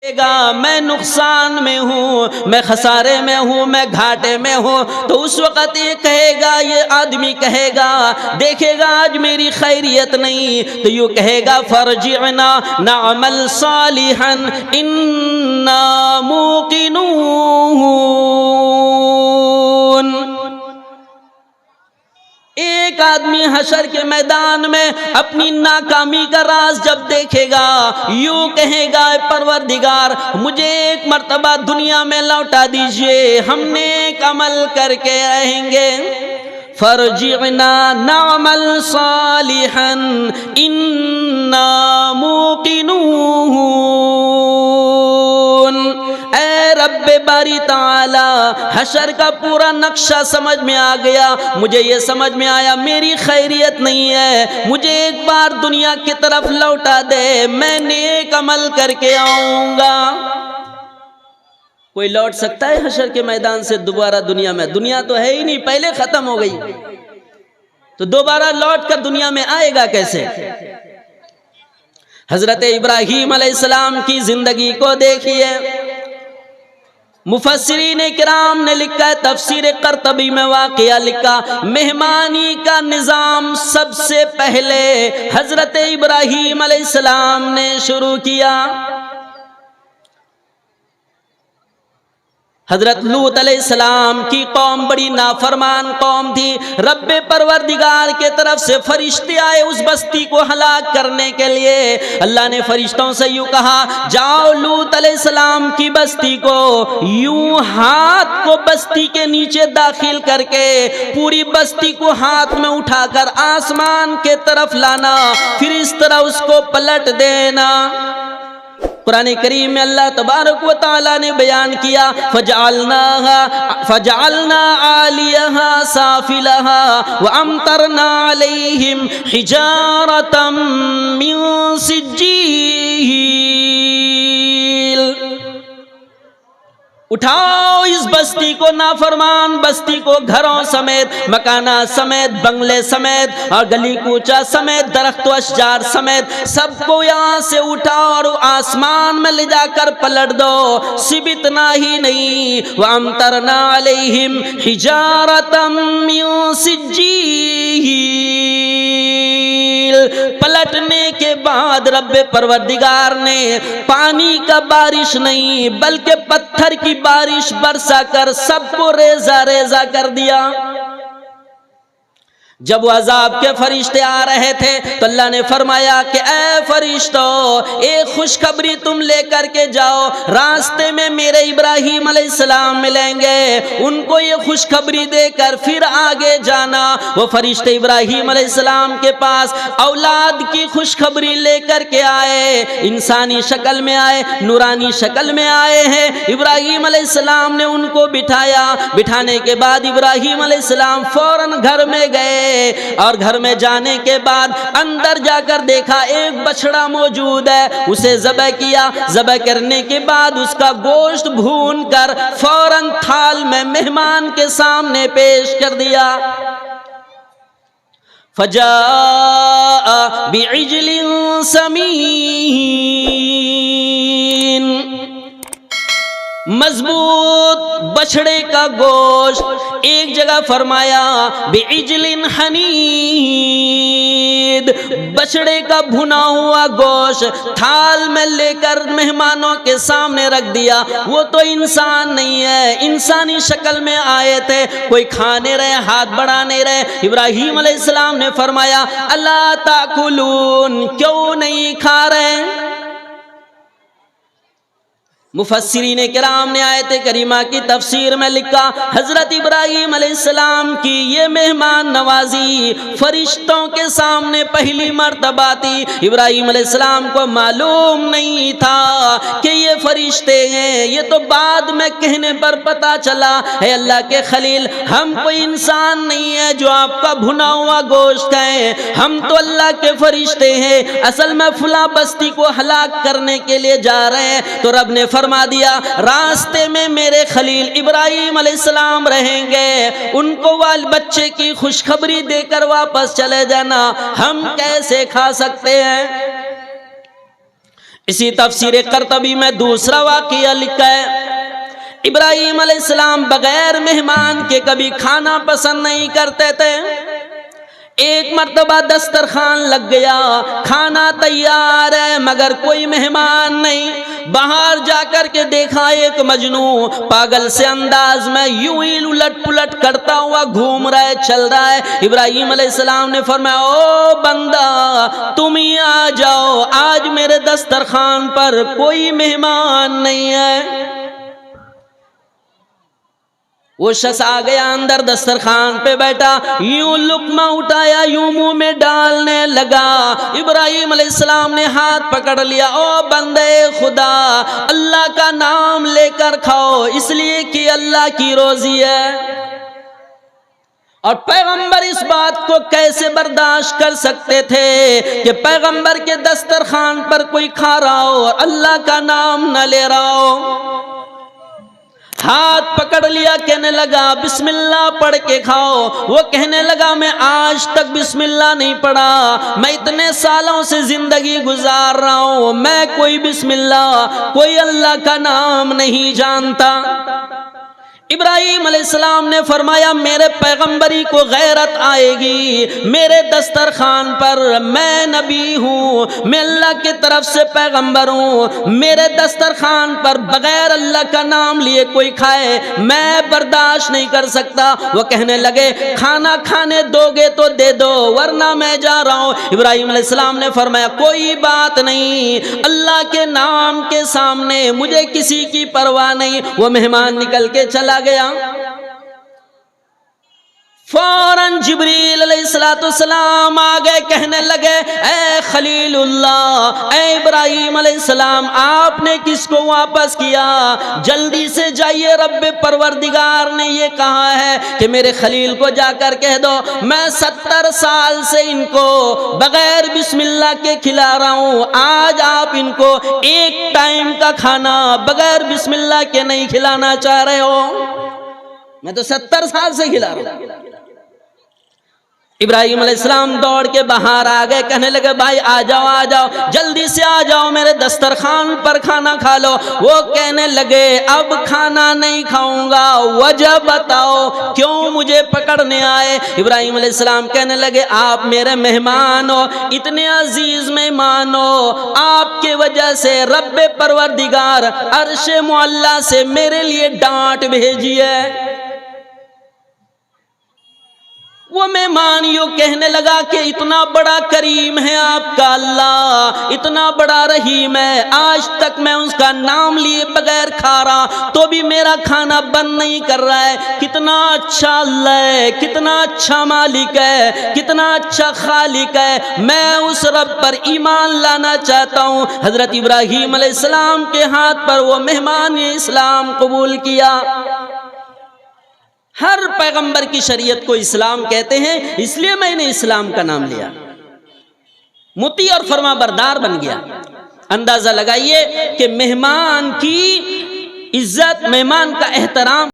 میں نقصان میں ہوں، میں خسارے میں ہوں، میں گھاٹے میں ہوں، تو اس وقت یہ کہے گا، یہ آدمی کہے گا، دیکھے گا آج میری خیریت نہیں، تو یوں کہے گا فرجعنا نعمل صالحا انا موقنون۔ ایک آدمی حشر کے میدان میں اپنی ناکامی کا راز جب دیکھے گا، یوں کہے گا اے پروردگار مجھے ایک مرتبہ دنیا میں لوٹا دیجئے، ہم نیک عمل کر کے رہیں گے۔ فرجعنا نعمل صالحا انا موقنون۔ اے رب باری تعالی، حشر کا پورا نقشہ سمجھ میں آ گیا، مجھے یہ سمجھ میں آیا میری خیریت نہیں ہے، مجھے ایک بار دنیا کی طرف لوٹا دے، میں نیک عمل کر کے آؤں گا۔ کوئی لوٹ سکتا ہے حشر کے میدان سے دوبارہ دنیا میں؟ دنیا تو ہے ہی نہیں، پہلے ختم ہو گئی، تو دوبارہ لوٹ کر دنیا میں آئے گا کیسے؟ حضرت ابراہیم علیہ السلام کی زندگی کو دیکھیے، مفسرین کرام نے لکھا ہے، تفسیر قرطبی میں واقعہ لکھا، مہمانی کا نظام سب سے پہلے حضرت ابراہیم علیہ السلام نے شروع کیا۔ حضرت لوط علیہ السلام کی قوم بڑی نافرمان قوم تھی، رب پروردگار کے طرف سے فرشتے آئے اس بستی کو ہلاک کرنے کے لیے۔ اللہ نے فرشتوں سے یوں کہا جاؤ لوط علیہ السلام کی بستی کو یوں ہاتھ کو بستی کے نیچے داخل کر کے پوری بستی کو ہاتھ میں اٹھا کر آسمان کے طرف لانا، پھر اس طرح اس کو پلٹ دینا۔ قرآن کریم میں اللہ تبارک و تعالی نے بیان کیا فجعلنا عالیہا سافلہا وامطرنا علیہم حجارتا من سجیل۔ اٹھاؤ اس بستی کو، نافرمان بستی کو، گھروں سمیت، مکانات سمیت، بنگلے سمیت اور گلی کوچہ سمیت، درخت و اشجار سمیت سب کو یہاں سے اٹھاؤ اور آسمان میں لے جا کر پلٹ دو۔ صرف اتنا ہی نہیں، وَأَمْطَرْنَا عَلَيْهِمْ حِجَارَةً مِّن سِجِّيلٍ۔ پلٹنے کے بعد رب پروردگار نے پانی کا بارش نہیں بلکہ پتھر کی بارش برسا کر سب کو ریزہ ریزہ کر دیا۔ جب وہ عذاب کے فرشتے آ رہے تھے تو اللہ نے فرمایا کہ اے فرشتوں ایک خوشخبری تم لے کر کے جاؤ، راستے میں میرے ابراہیم علیہ السلام ملیں گے، ان کو یہ خوشخبری دے کر پھر آگے جانا۔ وہ فرشتے ابراہیم علیہ السلام کے پاس اولاد کی خوشخبری لے کر کے آئے، انسانی شکل میں آئے، نورانی شکل میں آئے ہیں۔ ابراہیم علیہ السلام نے ان کو بٹھایا، بٹھانے کے بعد ابراہیم علیہ السلام فوراً گھر میں گئے اور گھر میں جانے کے بعد اندر جا کر دیکھا ایک بچڑا موجود ہے، اسے ذبح کیا، ذبح کرنے کے بعد اس کا گوشت بھون کر فوراً تھال میں مہمان کے سامنے پیش کر دیا۔ فجاء بعجل سمین، مضبوط بچڑے کا گوشت، ایک جگہ فرمایا بعجل حنید، بچڑے کا بھنا ہوا گوشت تھال میں لے کر مہمانوں کے سامنے رکھ دیا۔ وہ تو انسان نہیں ہے، انسانی شکل میں آئے تھے، کوئی کھانے رہے، ہاتھ بڑھانے رہے۔ ابراہیم علیہ السلام نے فرمایا الا تاکلون، کیوں نہیں کھا رہے؟ مفسرین کرام نے آیت کریمہ کی تفسیر میں لکھا حضرت ابراہیم علیہ السلام کی یہ مہمان نوازی فرشتوں کے سامنے پہلی مرتبہ تھی۔ ابراہیم علیہ السلام کو معلوم نہیں تھا کہ یہ فرشتے ہیں، یہ تو بعد میں کہنے پر پتا چلا اے اللہ کے خلیل ہم کوئی انسان نہیں ہے جو آپ کا بھنا ہوا گوشت ہے، ہم تو اللہ کے فرشتے ہیں، اصل میں فلاں بستی کو ہلاک کرنے کے لیے جا رہے ہیں۔ تو رب نے فرما دیا راستے میں میرے خلیل ابراہیم علیہ السلام رہیں گے، ان کو بچے کی خوشخبری دے کر واپس چلے جانا۔ ہم کیسے کھا سکتے ہیں؟ اسی تفسیر قرطبی میں دوسرا واقعہ لکھا ہے، ابراہیم علیہ السلام بغیر مہمان کے کبھی کھانا پسند نہیں کرتے تھے۔ ایک مرتبہ دسترخوان لگ گیا، کھانا تیار ہے مگر کوئی مہمان نہیں۔ باہر جا کر کے دیکھا ایک مجنون پاگل سے انداز میں یوں ہی الٹ پلٹ کرتا ہوا گھوم رہا ہے، چل رہا ہے۔ ابراہیم علیہ السلام نے فرمایا او بندہ تم ہی آ جاؤ، آج میرے دسترخوان پر کوئی مہمان نہیں ہے۔ وہ شخص آ گیا اندر، دسترخوان پہ بیٹھا، یوں لقمہ اٹھایا، یوں منہ میں ڈالنے لگا۔ ابراہیم علیہ السلام نے ہاتھ پکڑ لیا، او بندے خدا اللہ کا نام لے کر کھاؤ، اس لیے کہ اللہ کی روزی ہے۔ اور پیغمبر اس بات کو کیسے برداشت کر سکتے تھے کہ پیغمبر کے دسترخوان پر کوئی کھا رہا ہو اور اللہ کا نام نہ لے رہا ہو؟ ہاتھ پکڑ لیا، کہنے لگا بسم اللہ پڑھ کے کھاؤ۔ وہ کہنے لگا میں آج تک بسم اللہ نہیں پڑھا، میں اتنے سالوں سے زندگی گزار رہا ہوں، میں کوئی بسم اللہ، کوئی اللہ کا نام نہیں جانتا۔ ابراہیم علیہ السلام نے فرمایا میرے پیغمبری کو غیرت آئے گی، میرے دسترخوان پر میں نبی ہوں، میں اللہ کی طرف سے پیغمبر ہوں، میرے دسترخوان پر بغیر اللہ کا نام لیے کوئی کھائے میں برداشت نہیں کر سکتا۔ وہ کہنے لگے کھانا کھانے دو گے تو دے دو ورنہ میں جا رہا ہوں۔ ابراہیم علیہ السلام نے فرمایا کوئی بات نہیں، اللہ کے نام کے سامنے مجھے کسی کی پرواہ نہیں۔ وہ مہمان نکل کے چلا گیا۔ فوراً جبریل علیہ السلام آ گئے، کہنے لگے اے خلیل اللہ، اے ابراہیم علیہ السلام، آپ نے کس کو واپس کیا؟ جلدی سے جائیے، رب پروردگار نے یہ کہا ہے کہ میرے خلیل کو جا کر کہہ دو میں 70 سال سے ان کو بغیر بسم اللہ کے کھلا رہا ہوں، آج آپ ان کو ایک ٹائم کا کھانا بغیر بسم اللہ کے نہیں کھلانا چاہ رہے ہو؟ میں تو 70 سال سے کھلا رہا ہوں۔ ابراہیم علیہ السلام دوڑ کے باہر آ گئے، کہنے لگے بھائی آ جاؤ جلدی سے آ جاؤ، میرے دسترخوان پر کھانا کھا لو۔ وہ کہنے لگے اب کھانا نہیں کھاؤں گا، وجہ بتاؤ کیوں مجھے پکڑنے آئے؟ ابراہیم علیہ السلام کہنے لگے آپ میرے مہمان ہو، اتنے عزیز مہمان ہو، آپ کے وجہ سے رب پروردگار عرش معلی سے میرے لیے ڈانٹ بھیجی ہے۔ وہ مہمان یوں کہنے لگا کہ اتنا بڑا کریم ہے آپ کا اللہ، اتنا بڑا رحیم ہے، آج تک میں اس کا نام لیے بغیر کھا رہا تو بھی میرا کھانا بند نہیں کر رہا ہے۔ کتنا اچھا اللہ ہے، کتنا اچھا مالک ہے، کتنا اچھا خالق ہے، میں اس رب پر ایمان لانا چاہتا ہوں۔ حضرت ابراہیم علیہ السلام کے ہاتھ پر وہ مہمان نے اسلام قبول کیا۔ ہر پیغمبر کی شریعت کو اسلام کہتے ہیں، اس لیے میں نے اسلام کا نام لیا، مطیع اور فرما بردار بن گیا۔ اندازہ لگائیے کہ مہمان کی عزت، مہمان کا احترام